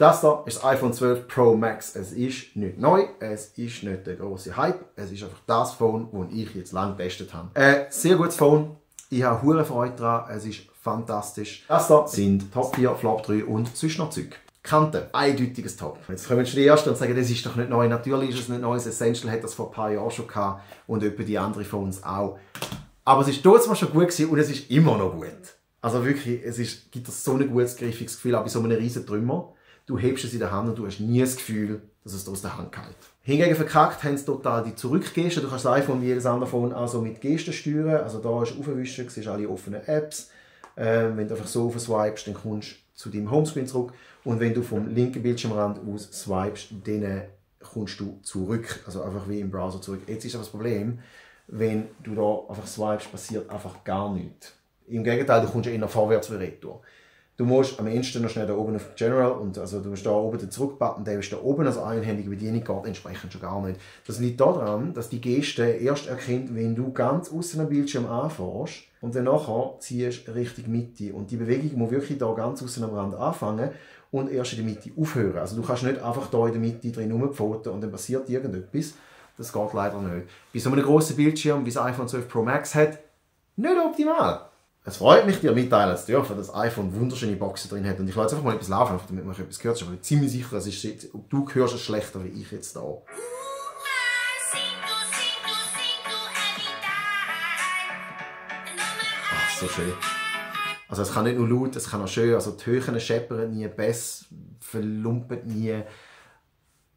Das hier ist das iPhone 12 Pro Max. Es ist nicht neu, es ist nicht der grosse Hype. Es ist einfach das Phone, das ich jetzt lange getestet habe. Sehr gutes Phone. Ich habe hure Freude daran. Es ist fantastisch. Das hier sind Top 4, Flop 3 und sonst noch Zeug. Kanten, eindeutiges Top. Jetzt kommen die Ersten und sagen, das ist doch nicht neu. Natürlich ist es nicht neu. Das Essential hat das vor ein paar Jahren schon gehabt und etwa die anderen Phones auch. Aber es ist trotzdem schon gut gewesen und es ist immer noch gut. Also wirklich, gibt so ein gutes, griffiges Gefühl, auch bei so einem riesen Trümmer. Du hebst es in der Hand und du hast nie das Gefühl, dass es aus der Hand fällt. Hingegen verkackt haben sie total die Zurückgesten. Du kannst das iPhone wie jedes andere Phone also mit Gesten steuern. Also da ist aufwischen, siehst alle offenen Apps. Wenn du einfach so aufswipest, dann kommst du zu deinem Homescreen zurück. Und wenn du vom linken Bildschirmrand aus swipest, dann kommst du zurück. Also einfach wie im Browser zurück. Jetzt ist aber das Problem, wenn du da einfach swipest, passiert einfach gar nichts. Im Gegenteil, du kommst eher vorwärts wie retour. Du musst am ehesten noch schnell da oben auf General und also du hast da oben den Zurück-Button, der ist da oben, also einhändige Bedienung geht entsprechend schon gar nicht. Das liegt daran, dass die Geste erst erkennt, wenn du ganz außen am Bildschirm anfährst und dann nachher ziehst du Richtung Mitte. Und die Bewegung muss wirklich da ganz außen am Rand anfangen und erst in der Mitte aufhören. Also du kannst nicht einfach da in der Mitte drin rumpfoten und dann passiert irgendetwas. Das geht leider nicht. Bei so einem grossen Bildschirm, wie das iPhone 12 Pro Max hat, nicht optimal. Es freut mich, dir mitteilen zu dürfen, dass das iPhone wunderschöne Boxen drin hat. Und ich lasse jetzt einfach mal etwas laufen, damit man etwas hört. Ich bin ziemlich sicher, dass du hörst es schlechter wie ich jetzt hier. Ach, so schön. Also es kann nicht nur laut, es kann auch schön. Also die Höhen scheppern nie, Bass verlumpen nie.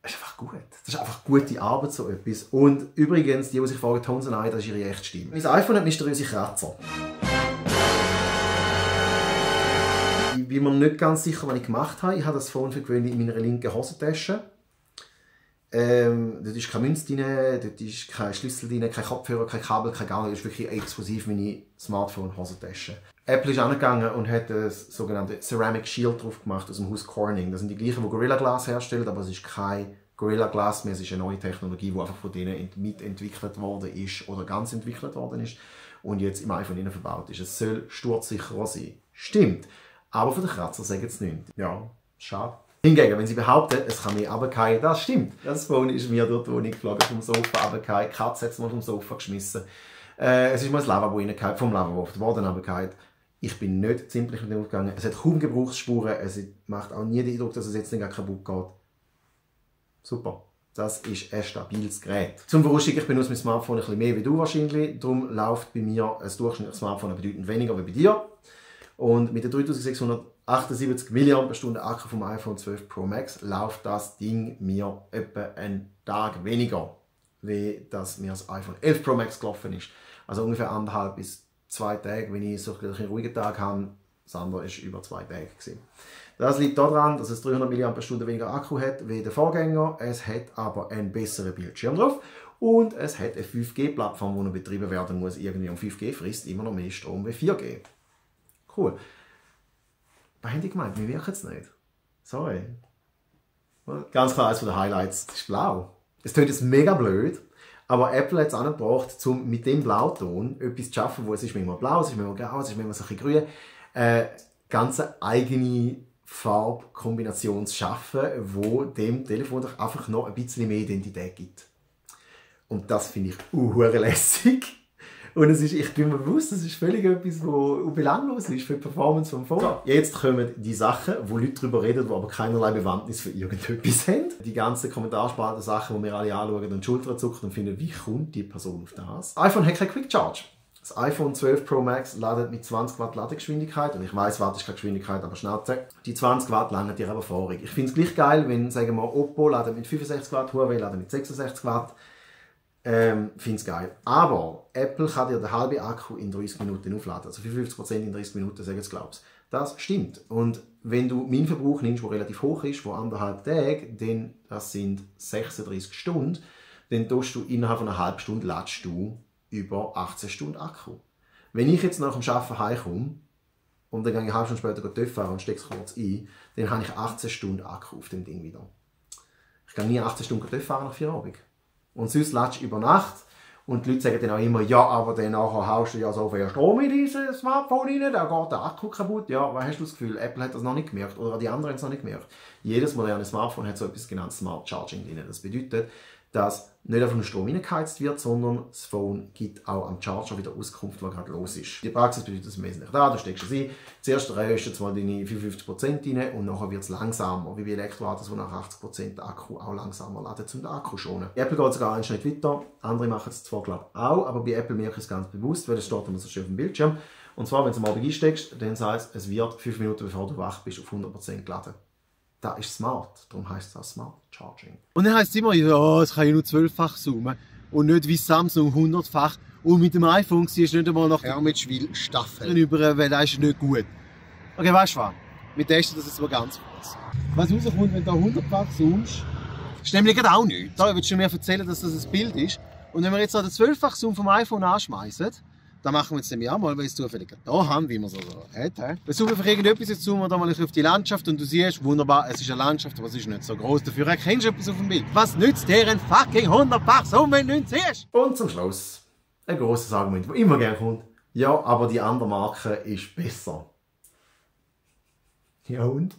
Das ist einfach gut. Das ist einfach gute Arbeit, so etwas. Und übrigens, die sich fragen, Tones and I, das ist ihre echte Stimme. Mein iPhone hat mysteriöse Kratzer. Ich bin mir nicht ganz sicher, was ich gemacht habe. Ich habe das Phone für gewöhnlich in meiner linken Hosentasche. Dort ist keine Münze drin, dort ist kein Schlüssel drin, kein Kopfhörer, kein Kabel, kein gar nichts. Das ist wirklich exklusiv meine Smartphone-Hosentasche. Apple ist angegangen und hat das sogenannte Ceramic Shield drauf gemacht aus dem Haus Corning. Das sind die gleichen, die Gorilla Glass herstellen, aber es ist kein Gorilla Glass mehr. Es ist eine neue Technologie, die einfach von denen mitentwickelt worden ist oder ganz entwickelt worden ist und jetzt im iPhone innen verbaut ist. Es soll sturzsicherer sein. Stimmt. Aber von den Kratzer sagen sie nichts. Ja, schade. Hingegen, wenn sie behaupten, es kann mir runterfallen, das stimmt. Das Phone ist mir dort, wo ich geflogen vom Sofa runtergefallen. Die Katze hat es mal vom Sofa geschmissen. Es ist mal das Lavabo reingefallen, vom Lavabo auf den Boden runtergefallen. Ich bin nicht zimperlich mit dem aufgegangen. Es hat kaum Gebrauchsspuren. Es macht auch nie den Eindruck, dass es jetzt nicht kaputt geht. Super. Das ist ein stabiles Gerät. Zum Verrüstung, ich benutze mein Smartphone ein bisschen mehr wie du wahrscheinlich. Darum läuft bei mir ein durchschnittliches Smartphone bedeutend weniger wie bei dir. Und mit den 3678 mAh Akku vom iPhone 12 Pro Max läuft das Ding mir etwa einen Tag weniger, wie das mir das iPhone 11 Pro Max gelaufen ist. Also ungefähr 1,5 bis 2 Tage, wenn ich so einen ruhigen Tag habe. Das andere war über 2 Tage. Das liegt daran, dass es 300 mAh weniger Akku hat wie der Vorgänger. Es hat aber einen besseren Bildschirm drauf. Und es hat eine 5G-Plattform, die noch betrieben werden muss. Irgendwie um 5G frisst immer noch mehr Strom wie 4G. Cool. Was haben die gemeint? Wir wirken es nicht. Sorry. Ganz klar, eines der Highlights ist blau. Es klingt jetzt mega blöd, aber Apple hat es angebracht, um mit dem Blauton etwas zu schaffen, wo es ist manchmal blau, es ist manchmal grau, es ist manchmal so ein bisschen grün. Ganz eigene Farbkombination zu schaffen, wo dem Telefon doch einfach noch ein bisschen mehr Identität gibt. Und das finde ich lässig. Und ich bin mir bewusst, das ist völlig etwas, was belanglos ist für die Performance vom Phone. So, jetzt kommen die Sachen, wo Leute darüber reden, die aber keinerlei Bewandtnis für irgendetwas haben. Die ganzen Kommentarspalten Sachen, die wir alle anschauen und die Schultern zucken und finden, wie kommt die Person auf das? Das iPhone hat keine Quick Charge. Das iPhone 12 Pro Max ladet mit 20 Watt Ladegeschwindigkeit. Und ich weiss, Watt ist keine Geschwindigkeit, aber Schnauze. Die 20 Watt langen dir aber vorig. Ich finde es gleich geil, wenn, sagen wir, Oppo ladet mit 65 Watt, Huawei ladet mit 66 Watt. Finde es geil. Aber Apple kann dir den halben Akku in 30 Minuten aufladen. Also 55% in 30 Minuten, sagen sie, glaubst. Das stimmt. Und wenn du meinen Verbrauch nimmst, der relativ hoch ist, von 1,5 Tagen, dann das sind 36 Stunden, dann tust du innerhalb von einer halben Stunde ladest du über 18 Stunden Akku. Wenn ich jetzt nach dem Arbeiten heimkomme und dann gehe ich eine halbe Stunde später TÜV fahren und stecke es kurz ein, dann habe ich 18 Stunden Akku auf dem Ding wieder. Ich kann nie 18 Stunden TÜV fahren nach 4 Abend. Und sonst ladest du über Nacht Und die Leute sagen dann auch immer, ja, aber dann nachher haust du ja so viel Strom in dieses Smartphone rein, da geht der Akku kaputt. Ja, aber hast du das Gefühl, Apple hat das noch nicht gemerkt oder die anderen haben es noch nicht gemerkt? Jedes moderne Smartphone hat so etwas genannt Smart Charging drin. Das bedeutet, dass nicht einfach nur Strom reingeheizt wird, sondern das Phone gibt auch am Charger wieder Auskunft, was gerade los ist. Die Praxis bedeutet das wesentlich da, du steckst es ein, zuerst röst du jetzt mal deine 55% rein und nachher wird es langsamer, wie bei Elektroautos, wo nach 80% der Akku auch langsamer laden, um den Akku zu schonen. Apple geht sogar einen Schritt weiter, andere machen es zwar glaube ich auch, aber bei Apple merke ich es ganz bewusst, weil es steht immer so schön auf dem Bildschirm. Und zwar, wenn du es am Abend einsteckst, dann sagt es wird 5 Minuten bevor du wach bist auf 100% geladen. Das ist smart, darum heisst es auch Smart Charging. Und dann heisst es immer, ja, es kann ja nur 12-fach zoomen und nicht wie Samsung 100-fach. Und mit dem iPhone siehst du nicht einmal nach Hermitschwil-Staffel über, weil das ist nicht gut. Okay, weißt du was? Wir testen das jetzt mal ganz kurz. Was rauskommt, wenn du 100-fach zoomst, ist nämlich gerade auch nichts. Da willst du mir erzählen, dass das ein Bild ist. Und wenn wir jetzt den 12-fach Zoom vom iPhone anschmeißen, dann machen wir jetzt nämlich auch mal, weil wir es zufällig da haben, wie man es also hat. Wir suchen einfach irgendetwas, jetzt zoomen wir da mal auf die Landschaft und du siehst, wunderbar, es ist eine Landschaft, aber es ist nicht so groß. Dafür erkennst du etwas auf dem Bild. Was nützt dir ein fucking 100-fach Zoom, wenn du nichts siehst? Und zum Schluss ein grosses Argument, das immer gerne kommt. Ja, aber die andere Marke ist besser. Ja und?